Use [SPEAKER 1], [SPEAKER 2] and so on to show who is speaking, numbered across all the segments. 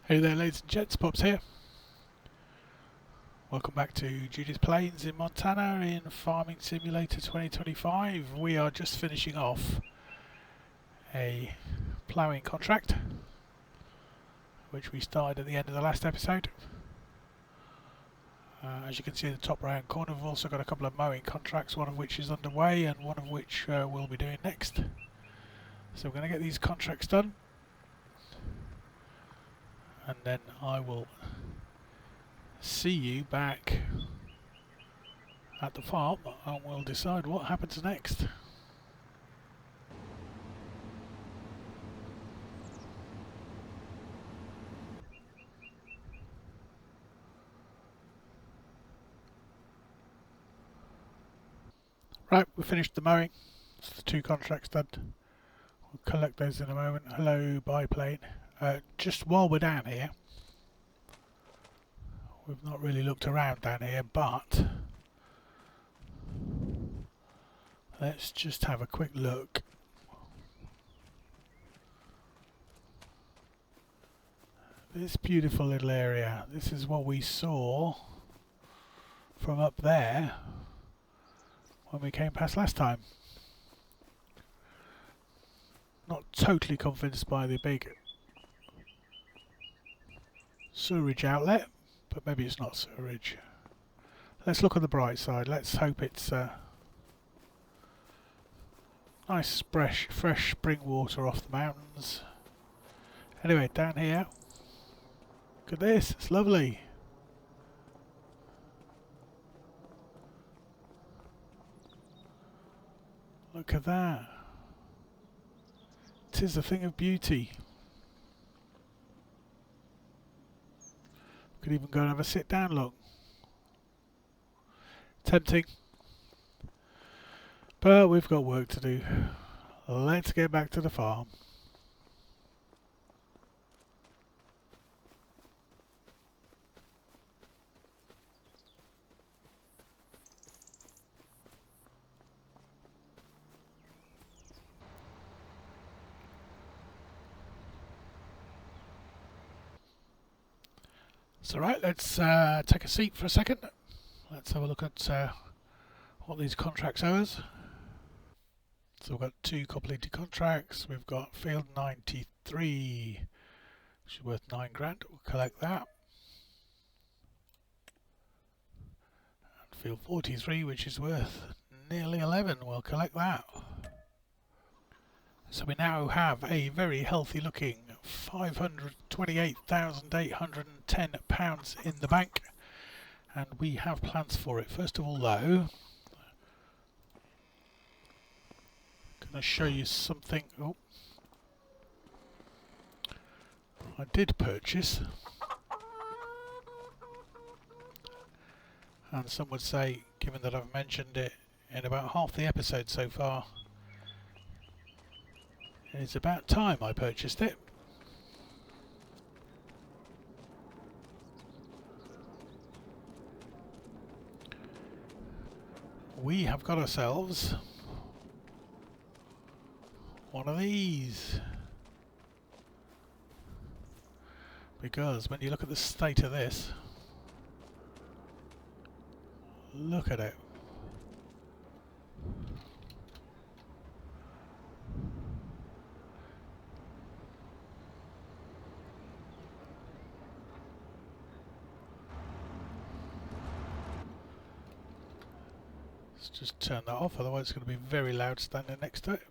[SPEAKER 1] Hey there, ladies and gents, Pops here. Welcome back to Judith Plains in Montana in Farming Simulator 2025. We are just finishing off a ploughing contract, which we started at the end of the last episode. As you can see in the top right hand corner, we've also got a couple of mowing contracts, one of which is underway and one of which we'll be doing next. So we're going to get these contracts done, and then I will see you back at the farm and we'll decide what happens next. Right, we finished the mowing. It's the two contracts done. We'll collect those in a moment. Hello, biplane. Just while we're down here, we've not really looked around down here, but let's just have a quick look. This beautiful little area, this is what we saw from up there when we came past last time. Not totally convinced by the big sewerage outlet, but maybe it's not sewerage. Let's look on the bright side. Let's hope it's nice fresh spring water off the mountains. Anyway, down here, look at this, it's lovely. Look at that. It is a thing of beauty. Could even go and have a sit down look. Tempting. But we've got work to do. Let's get back to the farm. So right, let's take a seat for a second. Let's have a look at what these contracts owe us. So we've got two completed contracts. We've got field 93, which is worth 9 grand. We'll collect that. And field 43, which is worth nearly 11. We'll collect that. So we now have a very healthy looking £528,810 in the bank, and we have plans for it. First of all though, I'm going to show you something. Oh, I did purchase, and some would say, given that I've mentioned it in about half the episode so far, it's about time I purchased it. We have got ourselves one of these, because when you look at the state of this, look at it. Let's just turn that off, otherwise it's going to be very loud standing next to it.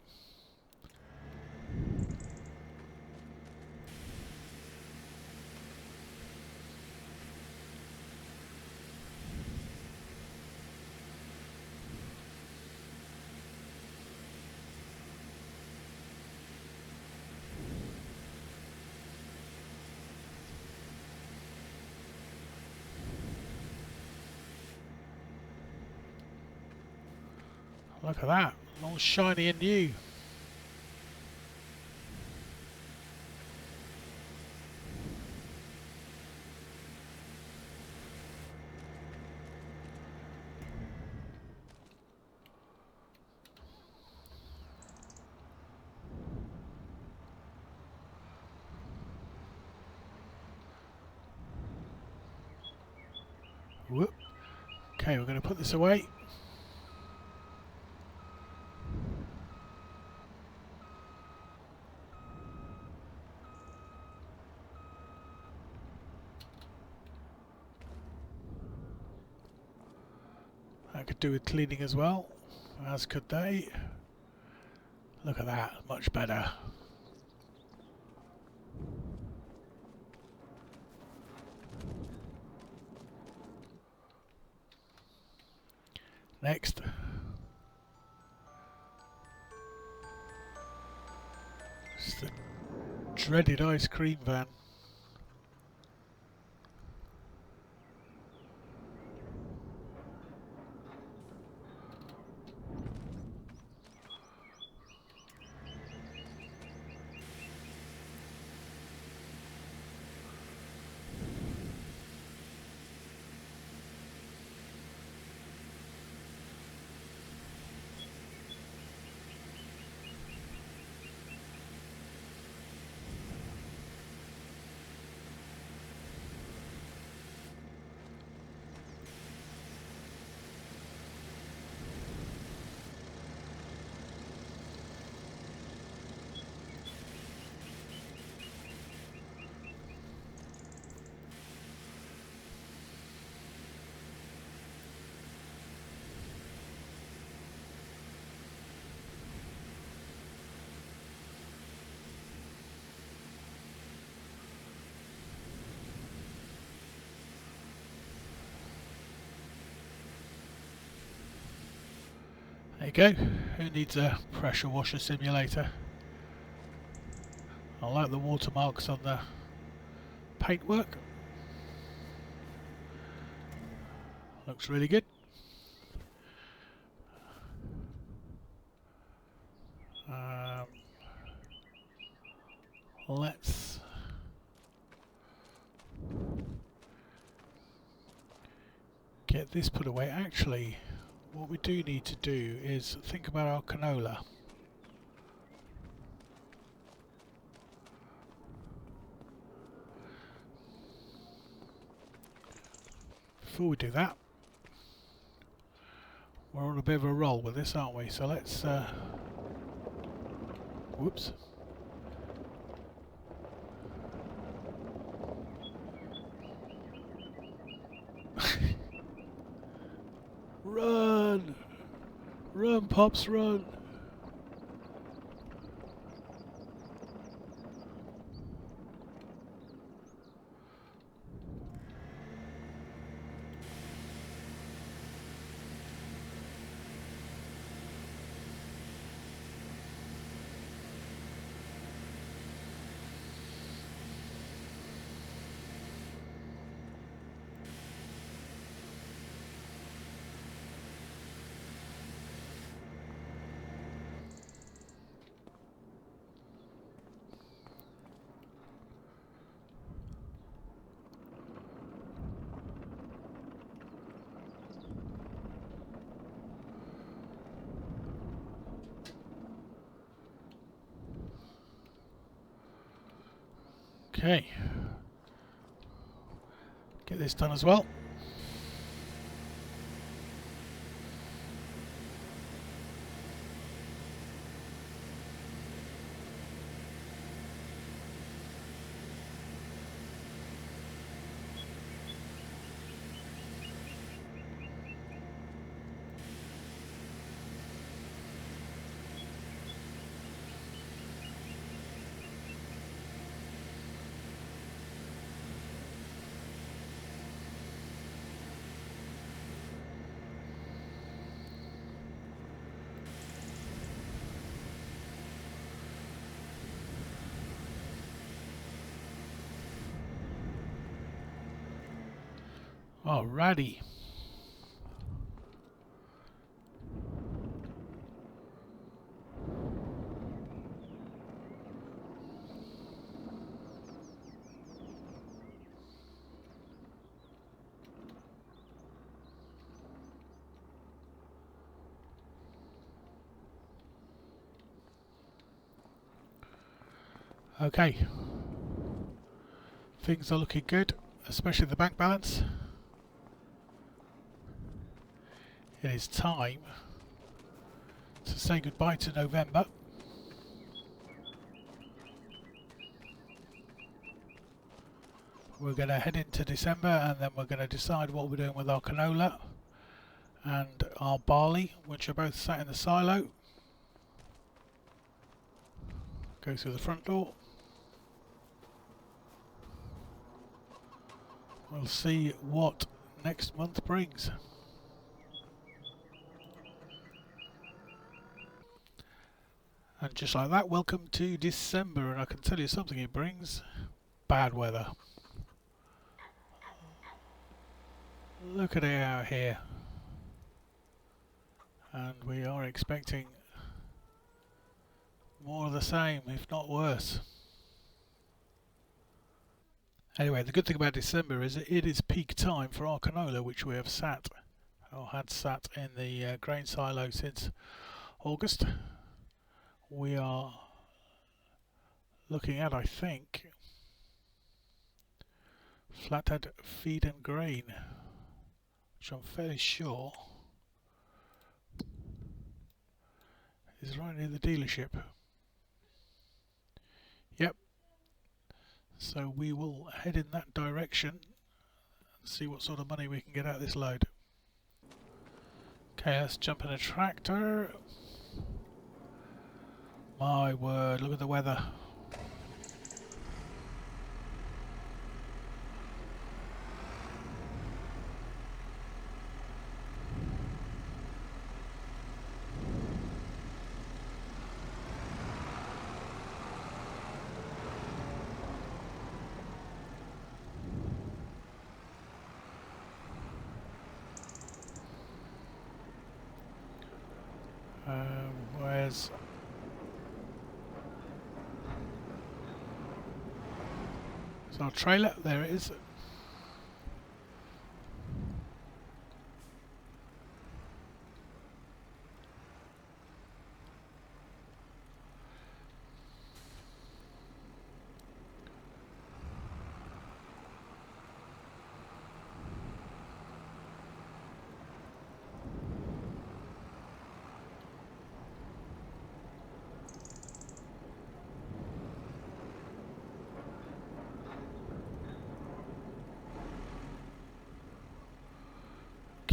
[SPEAKER 1] Look at that, all shiny and new. Whoop. Okay, we're going to put this away. I could do with cleaning as well, as could they. Look at that, much better. Next. It's the dreaded ice cream van. There you go. Who needs a pressure washer simulator? I like the watermarks on the paintwork. Looks really good. Let's get this put away. Actually, what we do need to do is think about our canola. Before we do that, we're on a bit of a roll with this, aren't we? So let's whoops. Run! Run, Pops, run! Okay, get this done as well. Alrighty. Okay. Things are looking good, especially the bank balance. it is time to say goodbye to November. We're going to head into December, and then we're going to decide what we're doing with our canola and our barley, which are both sat in the silo. Go through the front door. We'll see what next month brings. And just like that, welcome to December, and I can tell you something it brings: bad weather. Look at it out here, and we are expecting more of the same, if not worse. Anyway, the good thing about December is that it is peak time for our canola, which we have sat, or had sat, in the grain silo since August. We are looking at, I think, Flathead Feed and Grain, which I'm fairly sure is right near the dealership. Yep. So we will head in that direction and see what sort of money we can get out of this load. Okay, let's jump in a tractor. My word, look at the weather. Where's... There's our trailer, there it is.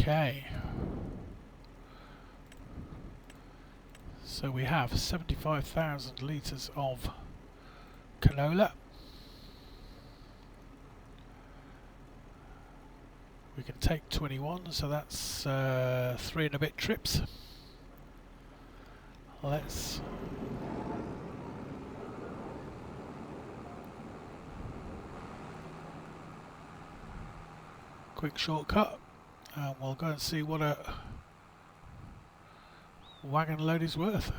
[SPEAKER 1] Okay, so we have 75,000 litres of canola. We can take 21, so that's 3 and a bit trips. Let's quick shortcut. And we'll go and see what a wagon load is worth.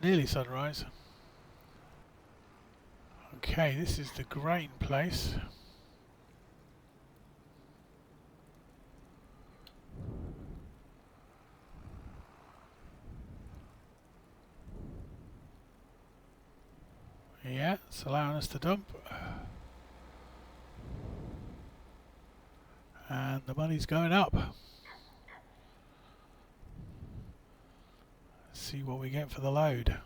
[SPEAKER 1] Nearly sunrise. Okay, this is the grain place. Yeah, it's allowing us to dump. And the money's going up. Let's see what we get for the load.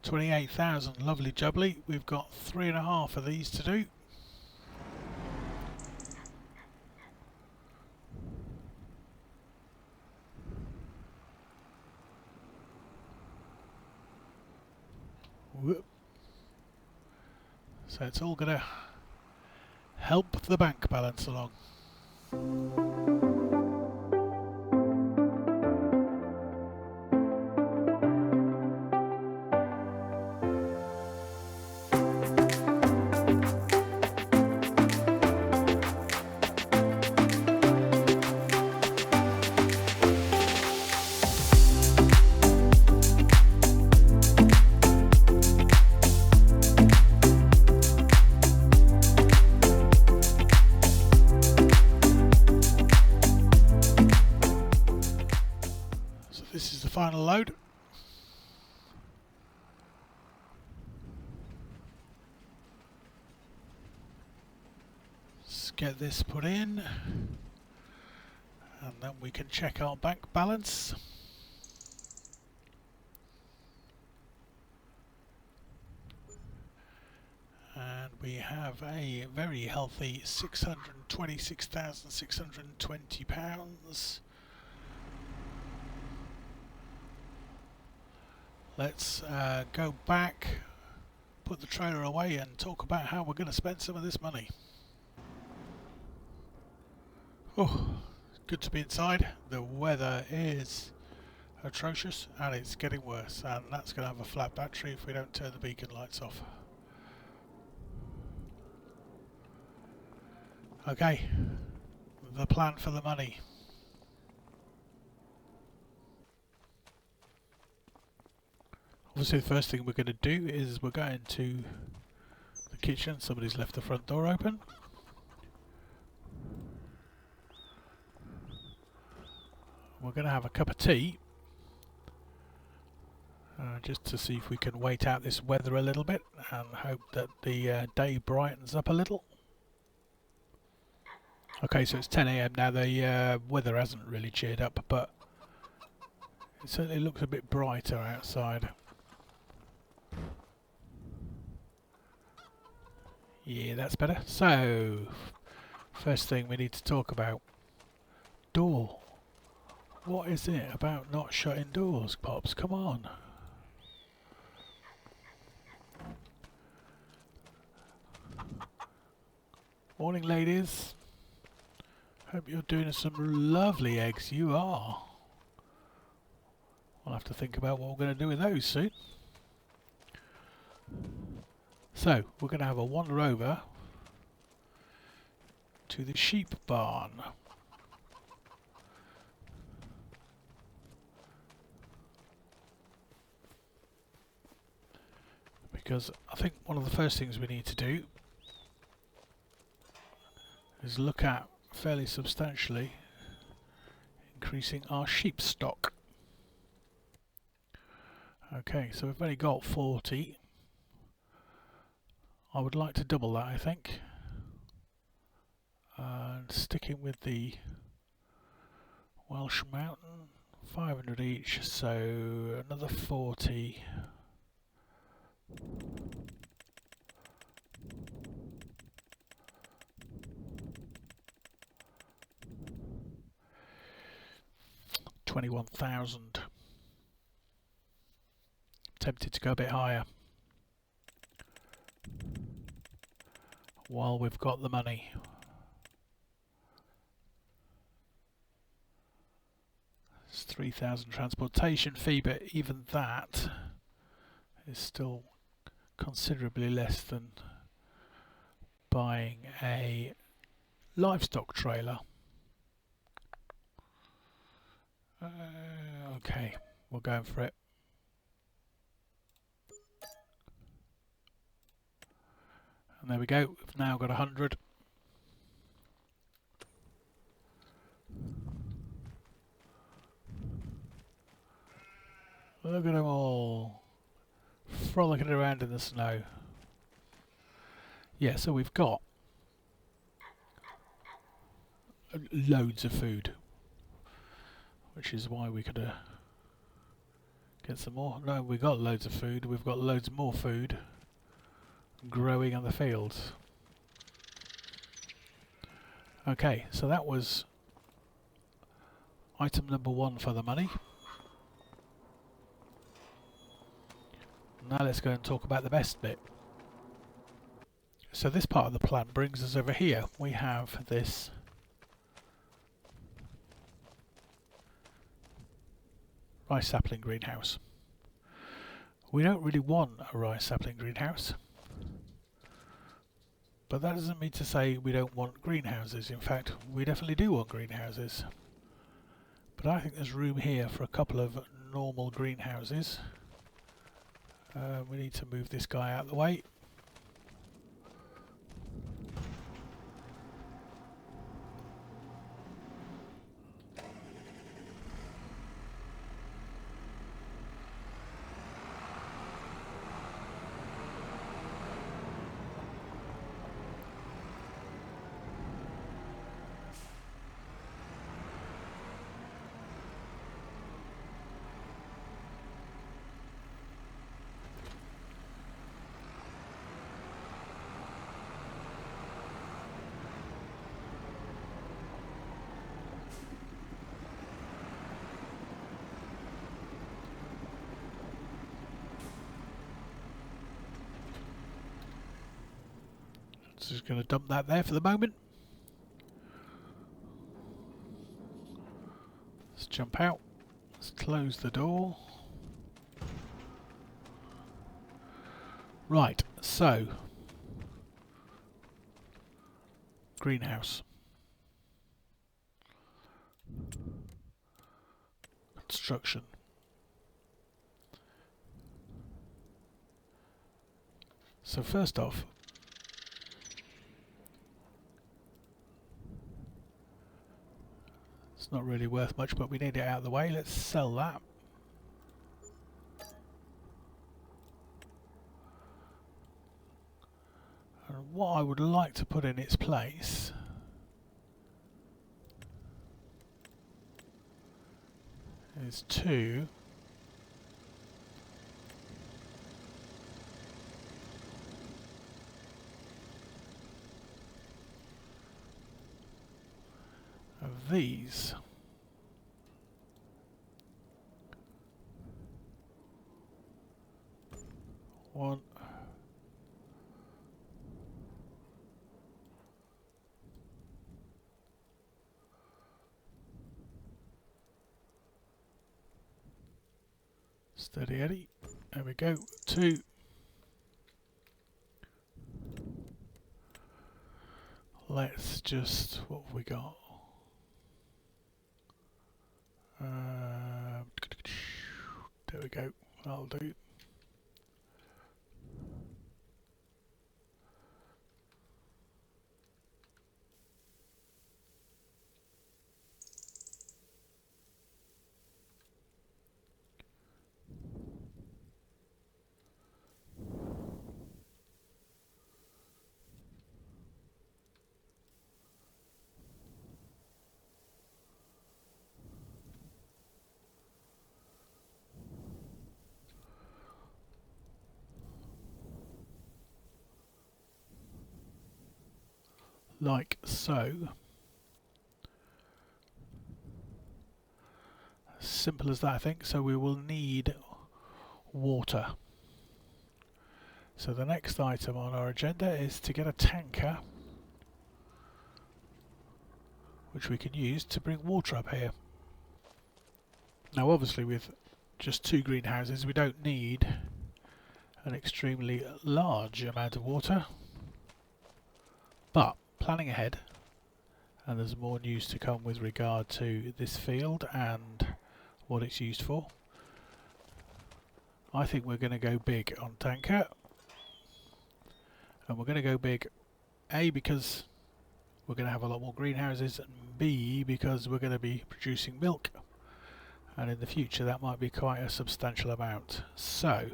[SPEAKER 1] $28,000, lovely jubbly. We've got 3.5 of these to do. Whoop. So it's all going to help the bank balance along. final load. Let's get this put in, and then we can check our bank balance. And we have a very healthy £626,620. Let's go back, put the trailer away and talk about how we're going to spend some of this money. Oh, good to be inside. The weather is atrocious and it's getting worse, and that's going to have a flat battery if we don't turn the beacon lights off. Okay, the plan for the money. Obviously the first thing we're going to do is we're going to the kitchen. Somebody's left the front door open. We're going to have a cup of tea just to see if we can wait out this weather a little bit and hope that the day brightens up a little. Okay, so it's 10 AM now. The weather hasn't really cheered up, but it certainly looks a bit brighter outside. Yeah, that's better. So, first thing we need to talk about, door. What is it about not shutting doors, Pops? Come on. Morning, ladies. Hope you're doing some lovely eggs. You are. We'll have to think about what we're going to do with those soon. So, we're going to have a wander over to the sheep barn. Because I think one of the first things we need to do is look at fairly substantially increasing our sheep stock. Okay, so we've only got 40. I would like to double that, I think. And sticking with the Welsh Mountain, 500 each, so another 40. £21,000. Tempted to go a bit higher while we've got the money. It's 3,000 transportation fee, but even that is still considerably less than buying a livestock trailer. Okay, we're going for it. And there we go, we've now got 100. Look at them all frolicking around in the snow. Yeah, so we've got loads of food, which is why we could get some more. No, we've got loads of food. We've got loads more food growing in the fields. Okay, so that was item number 1 for the money. Now let's go and talk about the best bit. So this part of the plan brings us over here. We have this rice sapling greenhouse. We don't really want a rice sapling greenhouse, but that doesn't mean to say we don't want greenhouses. In fact, we definitely do want greenhouses, but I think there's room here for a couple of normal greenhouses. We need to move this guy out of the way. So just going to dump that there for the moment. Let's jump out. Let's close the door. Right, so greenhouse. Construction. So first off, it's not really worth much, but we need it out of the way. Let's sell that. And what I would like to put in its place is 2 of these. One. Steady Eddie. There we go. 2. Let's just, what have we got? There we go. That'll do. Like so. Simple as that, I think. So we will need water. So the next item on our agenda is to get a tanker which we can use to bring water up here. Now obviously with just 2 greenhouses we don't need an extremely large amount of water, but planning ahead, and there's more news to come with regard to this field and what it's used for. I think we're going to go big on tanker, and we're going to go big A because we're going to have a lot more greenhouses, and B because we're going to be producing milk, and in the future that might be quite a substantial amount. So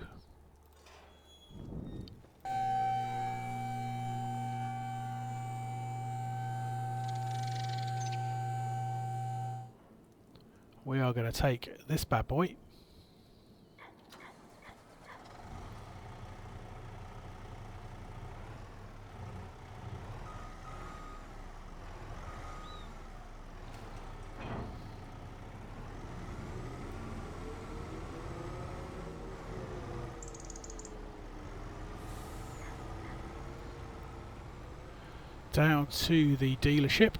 [SPEAKER 1] we are going to take this bad boy down to the dealership,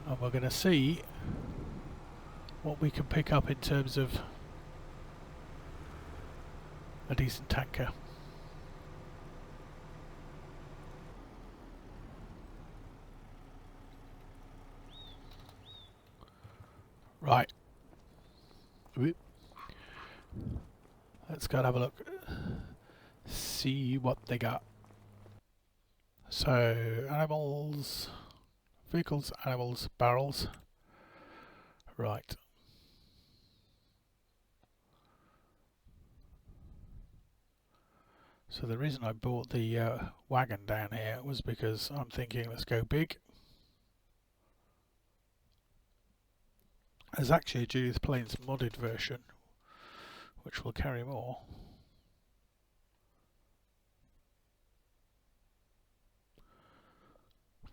[SPEAKER 1] and we're going to see what we can pick up in terms of a decent tanker. Right. Let's go and have a look. See what they got. So, animals, vehicles, animals, barrels. Right. So the reason I bought the wagon down here was because I'm thinking let's go big. There's actually a Judith Plains modded version which will carry more.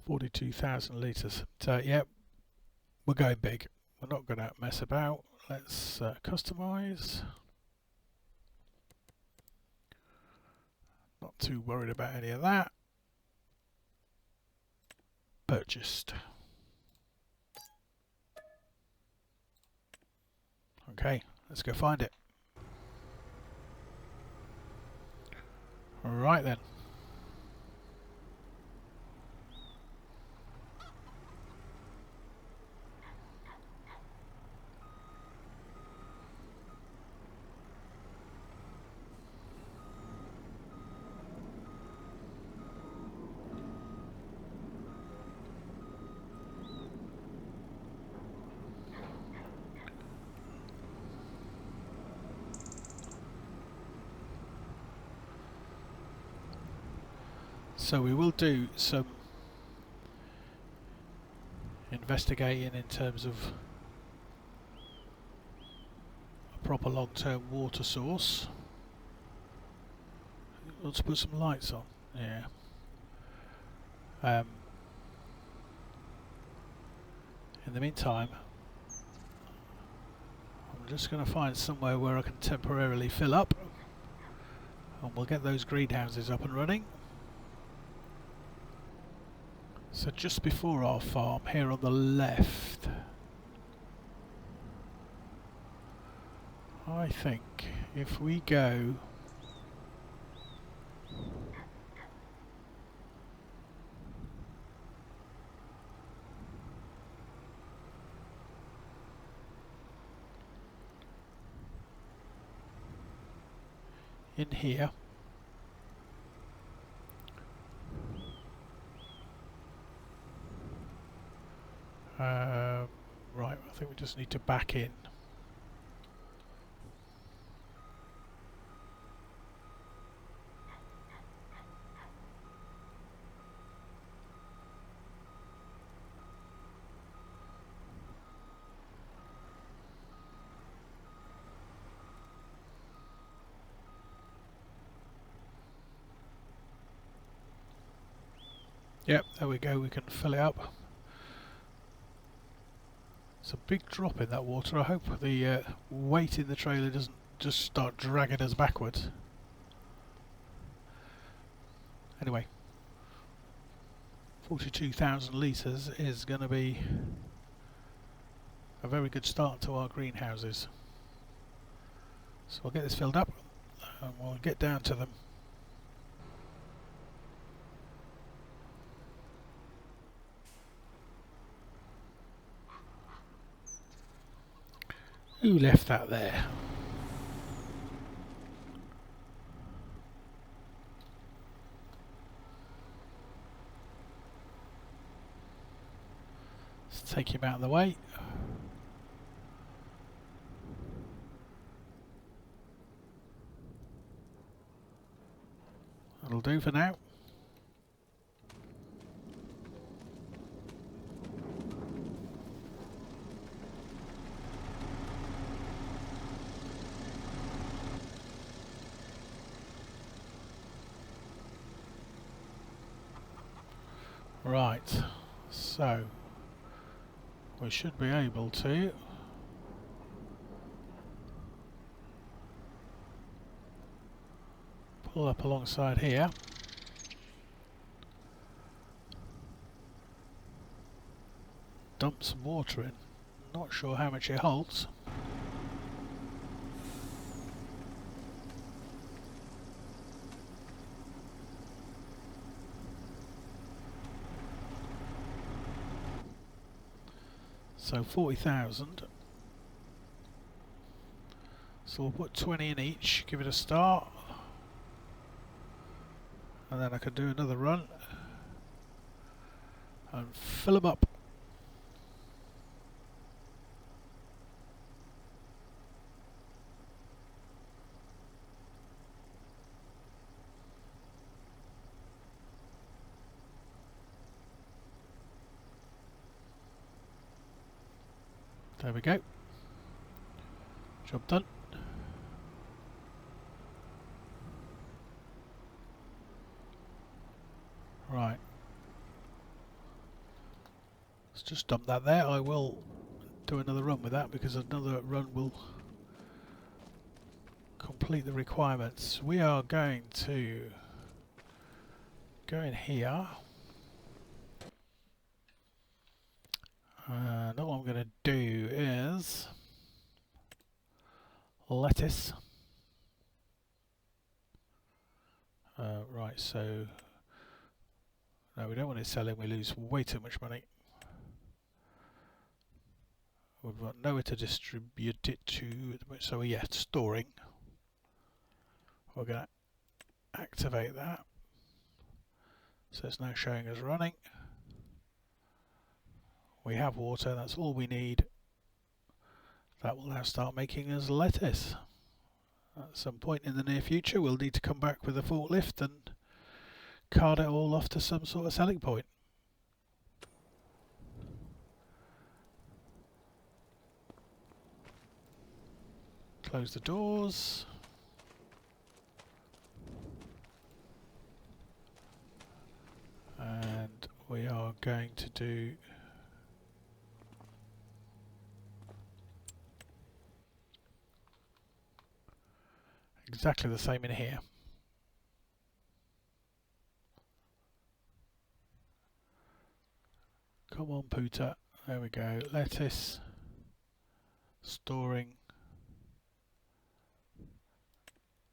[SPEAKER 1] $42,000 litres. So yeah, we're going big. We're not going to mess about. Let's customise. Not too worried about any of that. purchased. Okay, let's go find it. Right then. So we will do some investigating in terms of a proper long-term water source. Let's put some lights on. Yeah. In the meantime, I'm just going to find somewhere where I can temporarily fill up, and we'll get those greenhouses up and running. So just before our farm, here on the left, I think if we go in here, right, I think we just need to back in. Yep, there we go, we can fill it up. It's a big drop in that water. I hope the weight in the trailer doesn't just start dragging us backwards. Anyway, 42,000 litres is going to be a very good start to our greenhouses. So we'll get this filled up and we'll get down to them. Who left that there? Let's take him out of the way. That'll do for now. Right, so we should be able to pull up alongside here. Dump some water in. Not sure how much it holds. So 40,000. So we'll put 20 in each, give it a start. And then I can do another run and fill them up. There we go. Job done. Right. Let's just dump that there. I will do another run with that because another run will complete the requirements. We are going to go in here. we're going to do is lettuce. Right, so no, we don't want it selling, we lose way too much money. We've got nowhere to distribute it to, so yeah, storing. We're going to activate that. So it's now showing us running. We have water, that's all we need. That will now start making us lettuce. At some point in the near future we'll need to come back with a forklift and cart it all off to some sort of selling point. Close the doors. And we are going to do exactly the same in here. Come on, Pooter. There we go. Lettuce. Storing.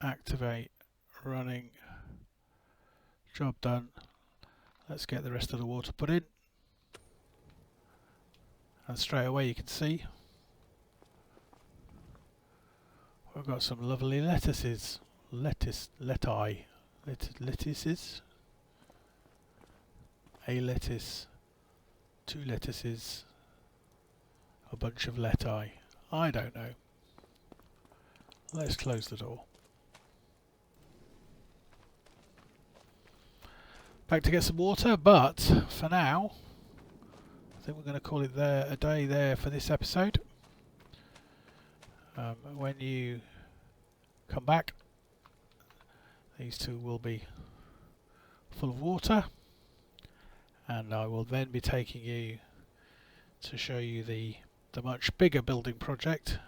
[SPEAKER 1] Activate. Running. Job done. Let's get the rest of the water put in. And straight away you can see we've got some lovely lettuces. Lettuces. A lettuce. 2 lettuces. A bunch of leti. I don't know. Let's close the door. Back to get some water, but for now I think we're going to call it a day there for this episode. When you come back, these two will be full of water, and I will then be taking you to show you the much bigger building project,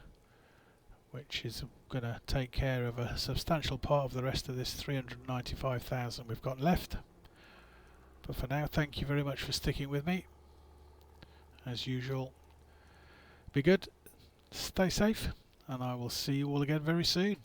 [SPEAKER 1] which is going to take care of a substantial part of the rest of this 395,000 we've got left. But for now, thank you very much for sticking with me. As usual, be good, stay safe, and I will see you all again very soon.